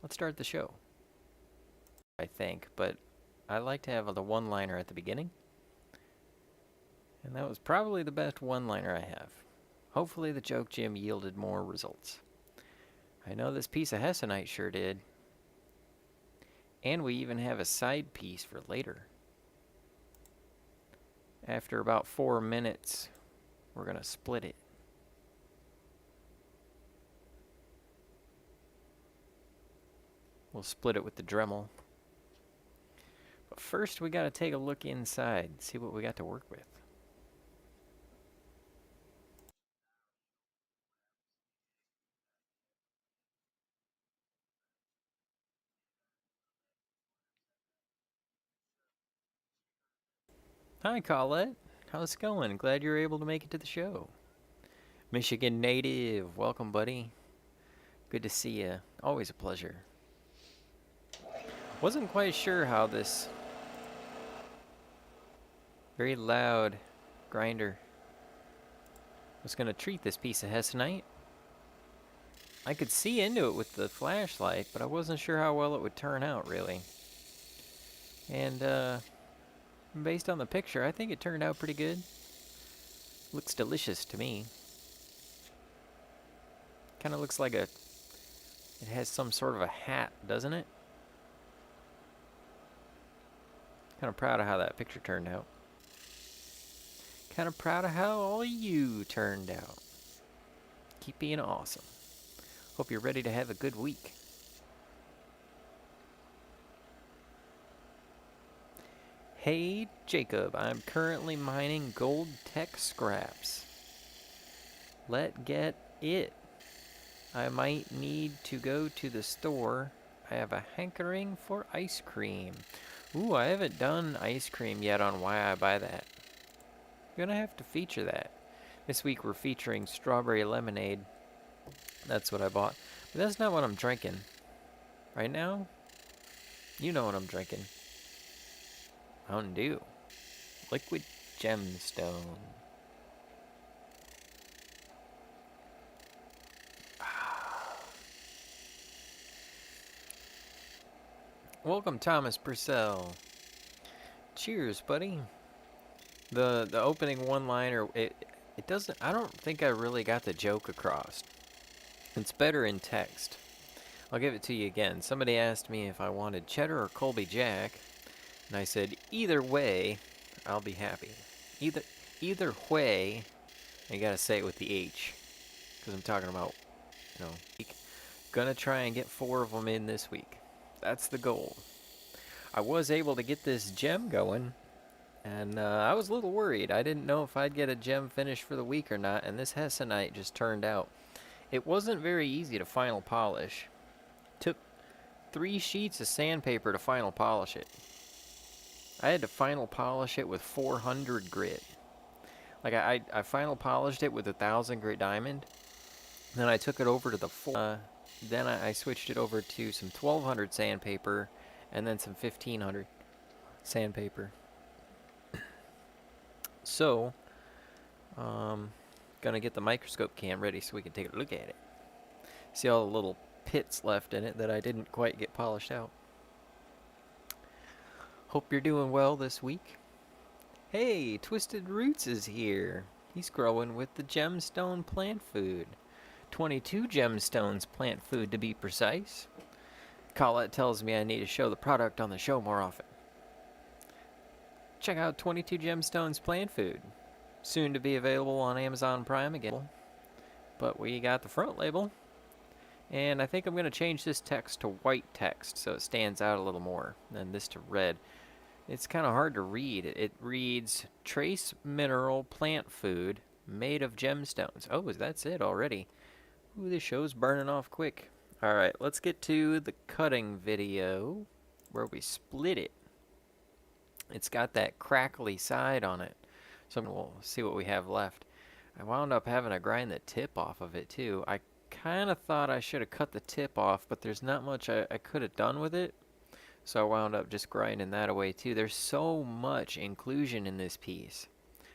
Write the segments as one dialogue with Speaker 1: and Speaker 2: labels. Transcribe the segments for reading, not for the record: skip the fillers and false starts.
Speaker 1: let's start the show, I think, but I like to have the one-liner at the beginning, and that was probably the best one-liner I have. Hopefully the joke gym yielded more results. I know this piece of hessonite sure did. And we even have a side piece for later. After about 4 minutes, we're going to split it. We'll split it with the Dremel. But first, we got to take a look inside, see what we got to work with. Hi, Colette. How's it going? Glad you're able to make it to the show. Michigan native, welcome, buddy. Good to see you. Always a pleasure. Wasn't quite sure how this very loud grinder was going to treat this piece of hessonite. I could see into it with the flashlight, but I wasn't sure how well it would turn out, really. And based on the picture, I think it turned out pretty good. Looks delicious to me. Kind of looks like it has some sort of a hat, doesn't it? Kind of proud of how that picture turned out. Kind of proud of how all you turned out. Keep being awesome. Hope you're ready to have a good week. Hey Jacob, I'm currently mining gold tech scraps. Let get it. I might need to go to the store. I have a hankering for ice cream. Ooh, I haven't done ice cream yet on why I buy that. Gonna have to feature that. This week we're featuring strawberry lemonade. That's what I bought. But that's not what I'm drinking. Right now, you know what I'm drinking. Mountain Dew. Liquid gemstone. Welcome, Thomas Purcell. Cheers, buddy. The opening one-liner, it doesn't, I don't think I really got the joke across. It's better in text. I'll give it to you again. Somebody asked me if I wanted cheddar or Colby Jack, and I said, either way, I'll be happy. Either way, you gotta say it with the H, because I'm talking about, you know, gonna try and get 4 of them in this week. That's the goal. I was able to get this gem going, and I was a little worried. I didn't know if I'd get a gem finish for the week or not, and this hessonite just turned out. It wasn't very easy to final polish. Took 3 sheets of sandpaper to final polish it. I had to final polish it with 400 grit. Like I final polished it with 1,000 grit diamond. Then I took it over to the then I switched it over to some 1,200 sandpaper, and then some 1,500 sandpaper. So, gonna get the microscope cam ready so we can take a look at it. See all the little pits left in it that I didn't quite get polished out. Hope you're doing well this week. Hey, Twisted Roots is here. He's growing with the Gemstone Plant Food. 22 Gemstones Plant Food to be precise. Colette tells me I need to show the product on the show more often. Check out 22 Gemstones Plant Food. Soon to be available on Amazon Prime again. But we got the front label. And I think I'm going to change this text to white text so it stands out a little more than this to red. It's kind of hard to read. It reads Trace Mineral Plant Food made of gemstones. Oh, that's it already. Ooh, this show's burning off quick. Alright, let's get to the cutting video where we split it. It's got that crackly side on it. So we'll see what we have left. I wound up having to grind the tip off of it too. I kind of thought I should have cut the tip off, but there's not much I could have done with it. So I wound up just grinding that away too. There's so much inclusion in this piece.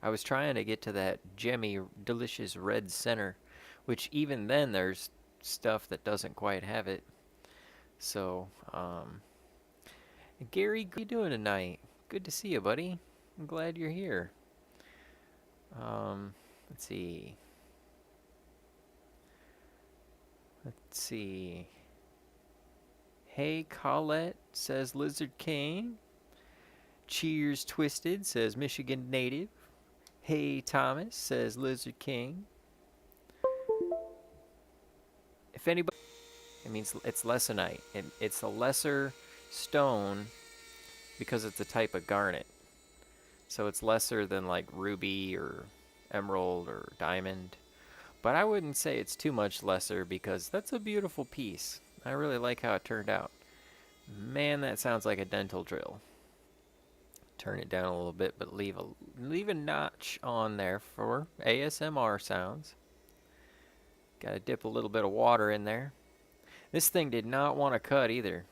Speaker 1: I was trying to get to that gemmy, delicious red center, which even then there's stuff that doesn't quite have it. So, Gary, how you doing tonight? Good to see you, buddy. I'm glad you're here. Let's see. Let's see. Hey, Colette, says Lizard King. Cheers Twisted, says Michigan Native. Hey, Thomas, says Lizard King. If anybody, it means it's hessonite. It's a lesser stone because it's a type of garnet. So it's lesser than like ruby or emerald or diamond. But I wouldn't say it's too much lesser because that's a beautiful piece. I really like how it turned out. Man, that sounds like a dental drill. Turn it down a little bit, but leave a notch on there for ASMR sounds. Got to dip a little bit of water in there. This thing did not want to cut either.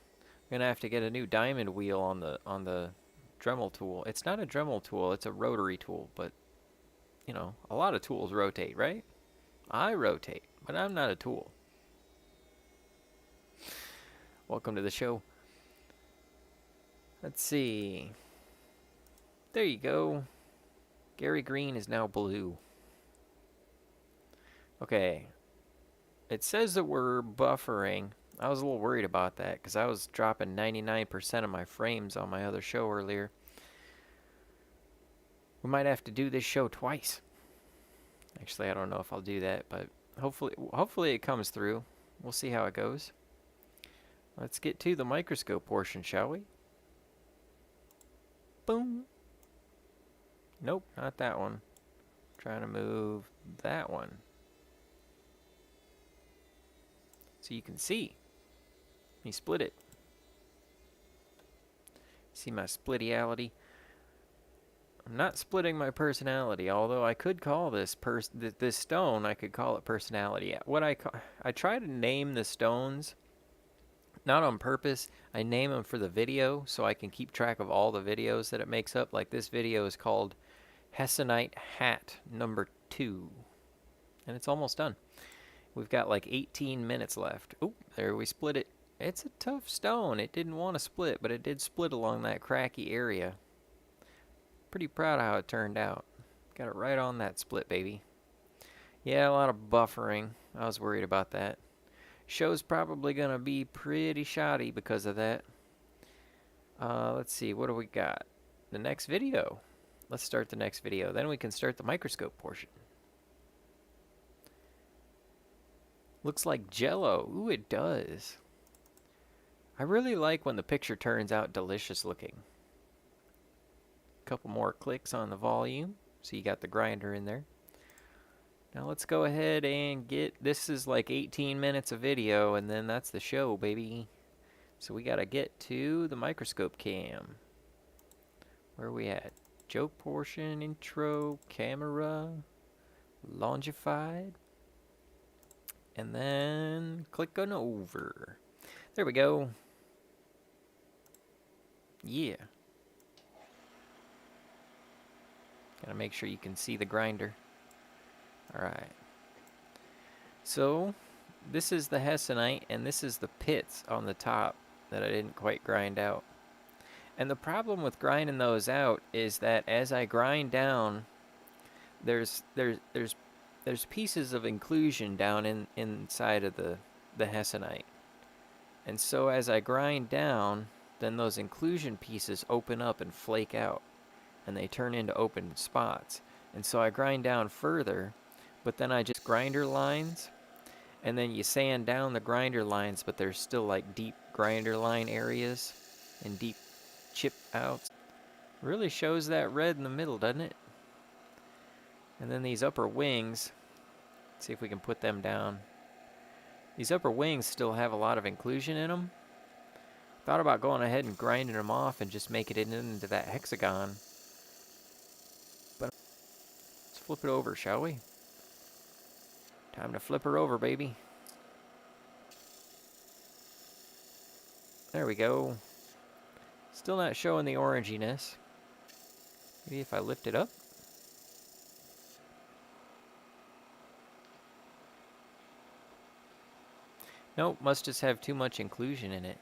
Speaker 1: I'm gonna have to get a new diamond wheel on the Dremel tool. It's not a Dremel tool, it's a rotary tool, but you know, a lot of tools rotate, right? I rotate, but I'm not a tool. Welcome to the show. Let's see. There you go. Gary Green is now blue. Okay. It says that we're buffering. I was a little worried about that because I was dropping 99% of my frames on my other show earlier. We might have to do this show twice. Actually, I don't know if I'll do that, but hopefully it comes through. We'll see how it goes. Let's get to the microscope portion, shall we? Boom. Nope, not that one. Trying to move that one. So you can see. You split it. See my splitiality? I'm not splitting my personality, although I could call this stone, I could call it personality. I try to name the stones, not on purpose. I name them for the video so I can keep track of all the videos that it makes up. Like this video is called Hessonite Hat number 2. And it's almost done. We've got like 18 minutes left. Oop, there we split it. It's a tough stone. It didn't want to split, but it did split along that cracky area. Pretty proud of how it turned out. Got it right on that split, baby. Yeah, a lot of buffering. I was worried about that. Show's probably going to be pretty shoddy because of that. Let's see, what do we got? The next video. Let's start the next video. Then we can start the microscope portion. Looks like Jello. Ooh, it does. I really like when the picture turns out delicious looking. Couple more clicks on the volume. So you got the grinder in there. Now let's go ahead and this is like 18 minutes of video and then that's the show, baby. So we gotta get to the microscope cam. Where are we at? Joke portion, intro, camera, longified. And then click on over. There we go. Yeah. Gotta make sure you can see the grinder. Alright. So, this is the hessonite, and this is the pits on the top that I didn't quite grind out. And the problem with grinding those out is that as I grind down, there's pieces of inclusion down inside of the hessonite. And so as I grind down, then those inclusion pieces open up and flake out. And they turn into open spots. And so I grind down further, but then I just grinder lines, and then you sand down the grinder lines, but there's still like deep grinder line areas and deep chip outs. Really shows that red in the middle, doesn't it? And then these upper wings, let's see if we can put them down. These upper wings still have a lot of inclusion in them. Thought about going ahead and grinding them off and just making it into that hexagon. Flip it over, shall we? Time to flip her over, baby. There we go. Still not showing the oranginess. Maybe if I lift it up. Nope, must just have too much inclusion in it.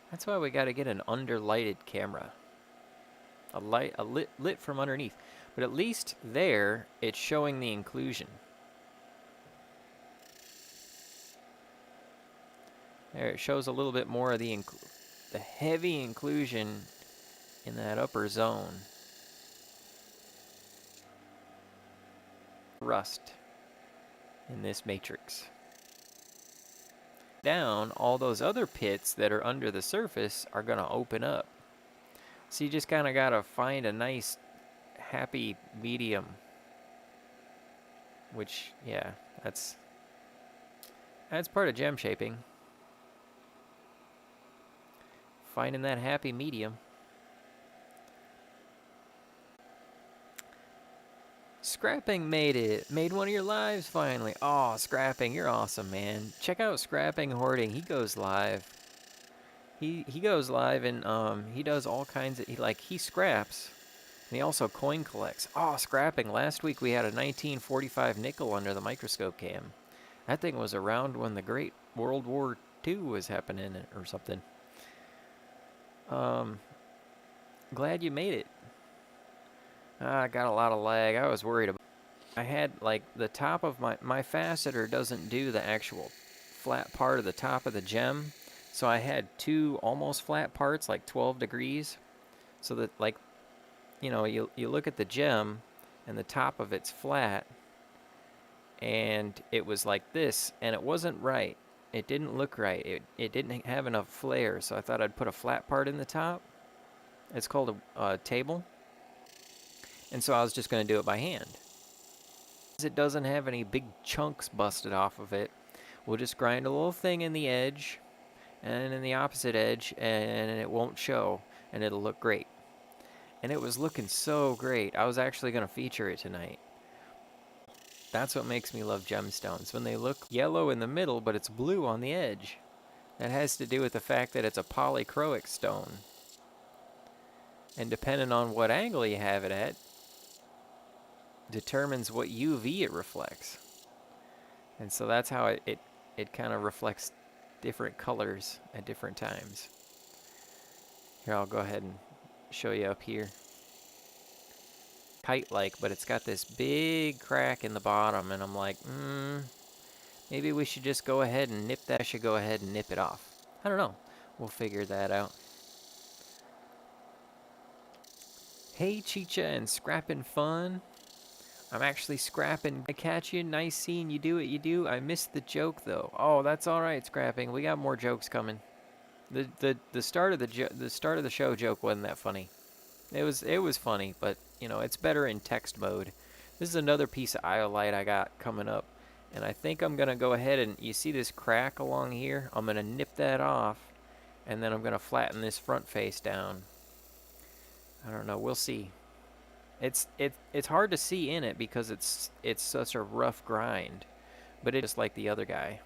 Speaker 1: That's why we got to get an underlighted camera. Lit from underneath. But at least there, it's showing the inclusion. There, it shows a little bit more of the heavy inclusion in that upper zone. Rust in this matrix. Down, all those other pits that are under the surface are going to open up. So you just kind of got to find a nice, happy medium. Which, yeah, that's part of gem shaping. Finding that happy medium. Scrapping made it. Made one of your lives finally. Oh, Scrapping, you're awesome, man. Check out Scrapping Hoarding. He goes live. He goes live and he does all kinds of he scraps and he also coin collects. Oh, Scrapping. Last week we had a 1945 nickel under the microscope cam. That thing was around when the Great World War II was happening or something. Glad you made it. I got a lot of lag. I was worried about. I had like the top of my faceter doesn't do the actual flat part of the top of the gem, so I had two almost flat parts, like 12 degrees, so that like, you know, you look at the gem, and the top of it's flat, and it was like this, and it wasn't right. It didn't look right. It didn't have enough flare, so I thought I'd put a flat part in the top. It's called a table. And so I was just going to do it by hand. It doesn't have any big chunks busted off of it. We'll just grind a little thing in the edge and in the opposite edge, and it won't show, and it'll look great. And it was looking so great. I was actually going to feature it tonight. That's what makes me love gemstones, when they look yellow in the middle, but it's blue on the edge. That has to do with the fact that it's a polychroic stone. And depending on what angle you have it at, determines what UV it reflects. And so that's how it kind of reflects different colors at different times. Here, I'll go ahead and show you up here. Kite-like, but it's got this big crack in the bottom, and I'm like, maybe we should just go ahead and nip that. I should go ahead and nip it off. I don't know. We'll figure that out. Hey, Chicha and Scrappin' Fun. I'm actually scrapping. I catch you. Nice seeing you do what you do. I missed the joke though. Oh, that's all right, Scrapping. We got more jokes coming. The start of the show joke wasn't that funny. It was funny, but you know it's better in text mode. This is another piece of iolite I got coming up, and I think I'm gonna go ahead and you see this crack along here. I'm gonna nip that off, and then I'm gonna flatten this front face down. I don't know. We'll see. It's hard to see in it because it's such a rough grind, but it's just like the other guy,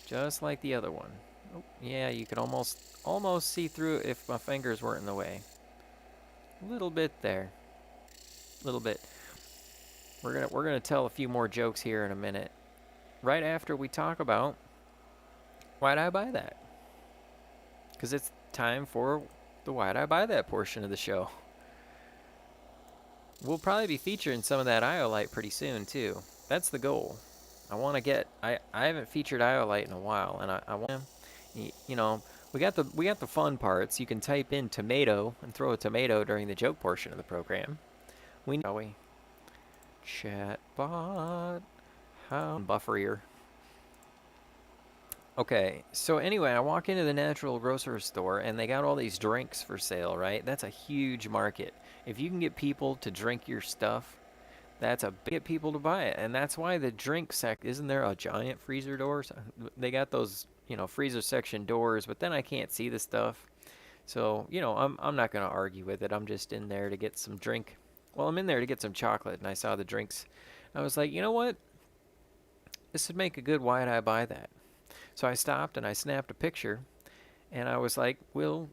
Speaker 1: just like the other one. Oh, yeah, you could almost see through it if my fingers weren't in the way. A little bit there, a little bit. We're gonna tell a few more jokes here in a minute, right after we talk about why'd I buy that, because it's time for the why'd I buy that portion of the show. We'll probably be featuring some of that iolite pretty soon too. That's the goal. I want to get. I haven't featured iolite in a while, and I want. You know, we got the fun parts. You can type in tomato and throw a tomato during the joke portion of the program. Shall we? Chatbot. How bufferier. Okay, so anyway, I walk into the natural grocery store and they got all these drinks for sale, right? That's a huge market. If you can get people to drink your stuff, that's a get people to buy it. And that's why the drink isn't there a giant freezer door? They got those, you know, freezer section doors, but then I can't see the stuff. So, you know, I'm not going to argue with it. I'm just in there to get some drink. Well, I'm in there to get some chocolate and I saw the drinks. I was like, you know what? This would make a good why'd I buy that? So I stopped and I snapped a picture, and I was like, well,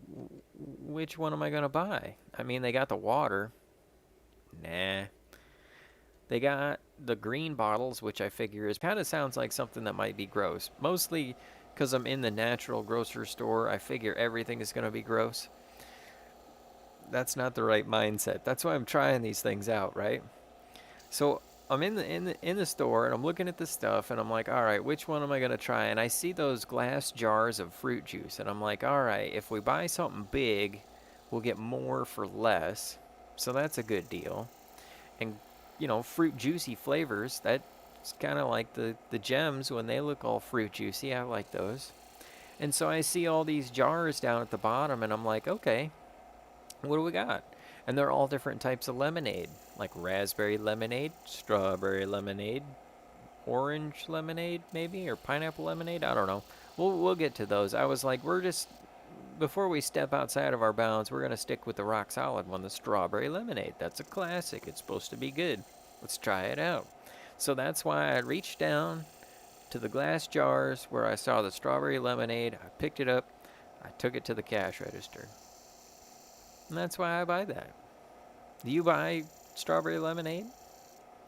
Speaker 1: which one am I going to buy? I mean, they got the water. Nah. They got the green bottles, which I figure is kind of sounds like something that might be gross. Mostly because I'm in the natural grocery store, I figure everything is going to be gross. That's not the right mindset. That's why I'm trying these things out, right? So I'm in the store and I'm looking at the stuff and I'm like, all right, which one am I gonna try? And I see those glass jars of fruit juice and I'm like, all right, if we buy something big, we'll get more for less. So that's a good deal. And fruit juicy flavors. That's kind of like the gems when they look all fruit juicy. I like those. And so I see all these jars down at the bottom and I'm like, okay, what do we got? And they're all different types of lemonade, like raspberry lemonade, strawberry lemonade, orange lemonade, maybe, or pineapple lemonade. I don't know. We'll get to those. I was like, we're just before we step outside of our bounds, we're gonna stick with the rock solid one, the strawberry lemonade. That's a classic. It's supposed to be good. Let's try it out. So that's why I reached down to the glass jars where I saw the strawberry lemonade. I picked it up. I took it to the cash register. And that's why I buy that. Do you buy strawberry lemonade?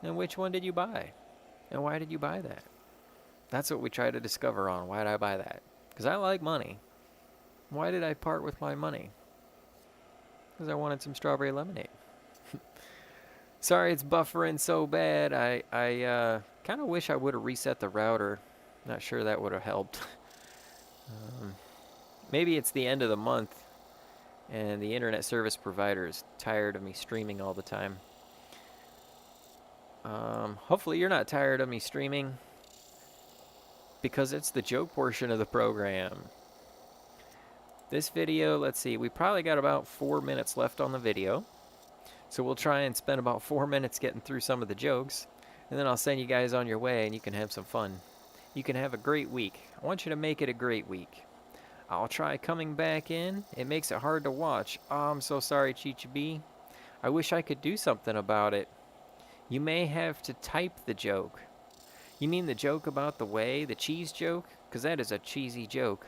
Speaker 1: And which one did you buy? And why did you buy that? That's what we try to discover on. Why did I buy that? Because I like money. Why did I part with my money? Because I wanted some strawberry lemonade. Sorry it's buffering so bad. I kind of wish I would have reset the router. Not sure that would have helped. Maybe it's the end of the month and the internet service provider is tired of me streaming all the time. Hopefully you're not tired of me streaming because it's the joke portion of the program. This video, let's see, we probably got about 4 minutes left on the video. So we'll try and spend about 4 minutes getting through some of the jokes. And then I'll send you guys on your way and you can have some fun. You can have a great week. I want you to make it a great week. I'll try coming back in. It makes it hard to watch. Oh, I'm so sorry, Chichi B. I wish I could do something about it. You may have to type the joke. You mean the joke about the whey, the cheese joke? Because that is a cheesy joke.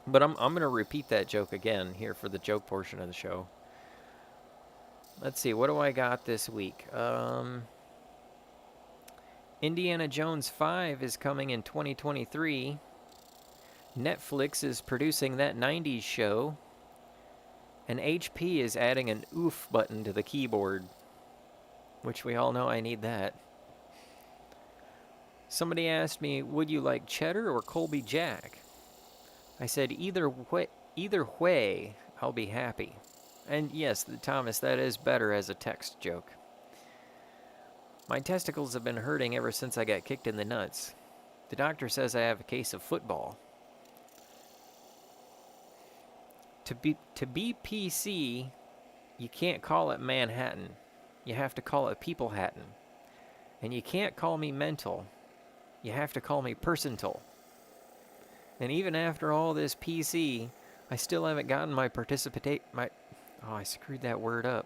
Speaker 1: But I'm going to repeat that joke again here for the joke portion of the show. Let's see, what do I got this week? Indiana Jones 5 is coming in 2023. Netflix is producing that 90s show. And HP is adding an oof button to the keyboard. Which we all know I need that. Somebody asked me, would you like cheddar or Colby Jack? I said, either way, I'll be happy. And yes, Thomas, that is better as a text joke. My testicles have been hurting ever since I got kicked in the nuts. The doctor says I have a case of football. To be PC, you can't call it Manhattan. You have to call it People-hattan. And you can't call me mental. You have to call me personal. And even after all this PC, I still haven't gotten my I screwed that word up.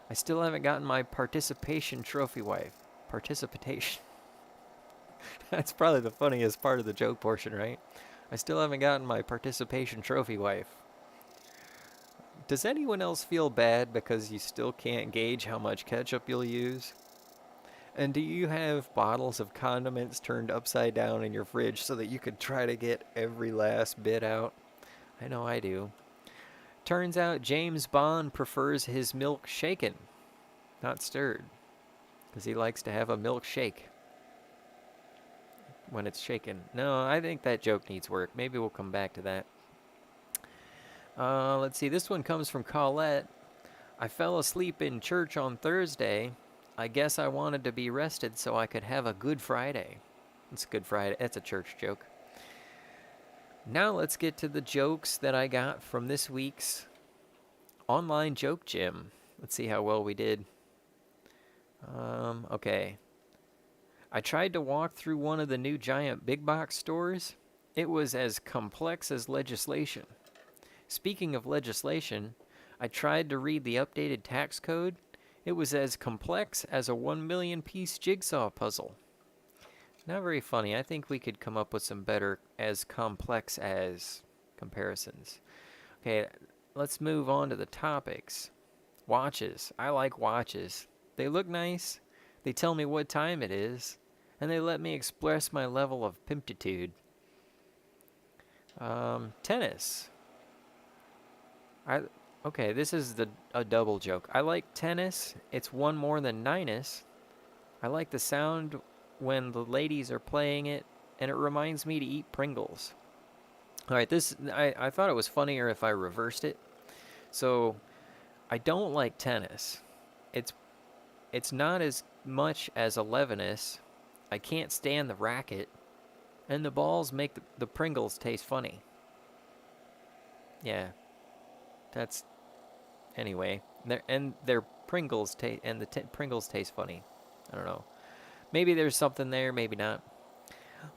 Speaker 1: I still haven't gotten my participation trophy wife. Participation. That's probably the funniest part of the joke portion, right? I still haven't gotten my participation trophy wife. Does anyone else feel bad because you still can't gauge how much ketchup you'll use? And do you have bottles of condiments turned upside down in your fridge so that you could try to get every last bit out? I know I do. Turns out James Bond prefers his milk shaken, not stirred, because he likes to have a milkshake when it's shaken. No, I think that joke needs work. Maybe we'll come back to that. Let's see. This one comes from Colette. I fell asleep in church on Thursday. I guess I wanted to be rested so I could have a Good Friday. It's Good Friday. It's a church joke. Now let's get to the jokes that I got from this week's online joke gym. Let's see how well we did. Okay. I tried to walk through one of the new giant big box stores. It was as complex as legislation. Speaking of legislation, I tried to read the updated tax code. It was as complex as a 1 million piece jigsaw puzzle. Not very funny. I think we could come up with some better as complex as comparisons. Okay, let's move on to the topics. Watches. I like watches. They look nice, they tell me what time it is, and they let me express my level of pimptitude. Tennis. I Okay, this is a double joke. I like tennis. It's one more than Ninus. I like the sound when the ladies are playing it, and it reminds me to eat Pringles. All right, I thought it was funnier if I reversed it. So I don't like tennis. It's it's not as much as 11is. I can't stand the racket, and the balls make the Pringles taste funny. Yeah, that's anyway. Their Pringles taste and Pringles taste funny. I don't know. Maybe there's something there, maybe not.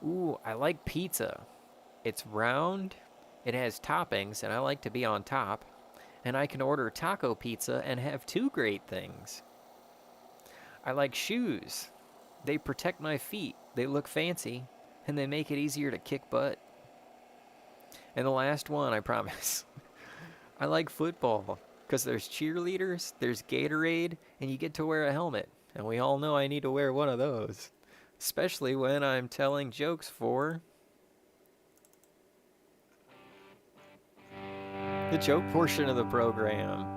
Speaker 1: Ooh, I like pizza. It's round, it has toppings, and I like to be on top. And I can order taco pizza and have two great things. I like shoes. They protect my feet, they look fancy, and they make it easier to kick butt. And the last one, I promise. I like football because there's cheerleaders, there's Gatorade, and you get to wear a helmet. And we all know I need to wear one of those, especially when I'm telling jokes for the joke portion of the program.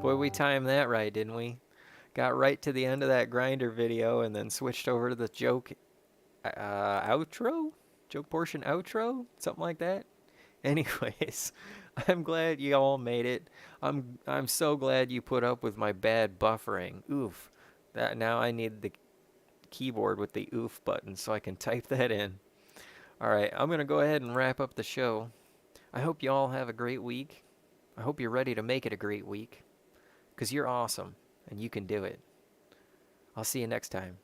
Speaker 1: Boy, we timed that right, didn't we? Got right to the end of that grinder video and then switched over to the joke outro? Joke portion outro? Something like that? Anyways, I'm glad you all made it. I'm so glad you put up with my bad buffering. Oof. That now I need the keyboard with the oof button so I can type that in. All right, I'm going to go ahead and wrap up the show. I hope you all have a great week. I hope you're ready to make it a great week, because you're awesome and you can do it. I'll see you next time.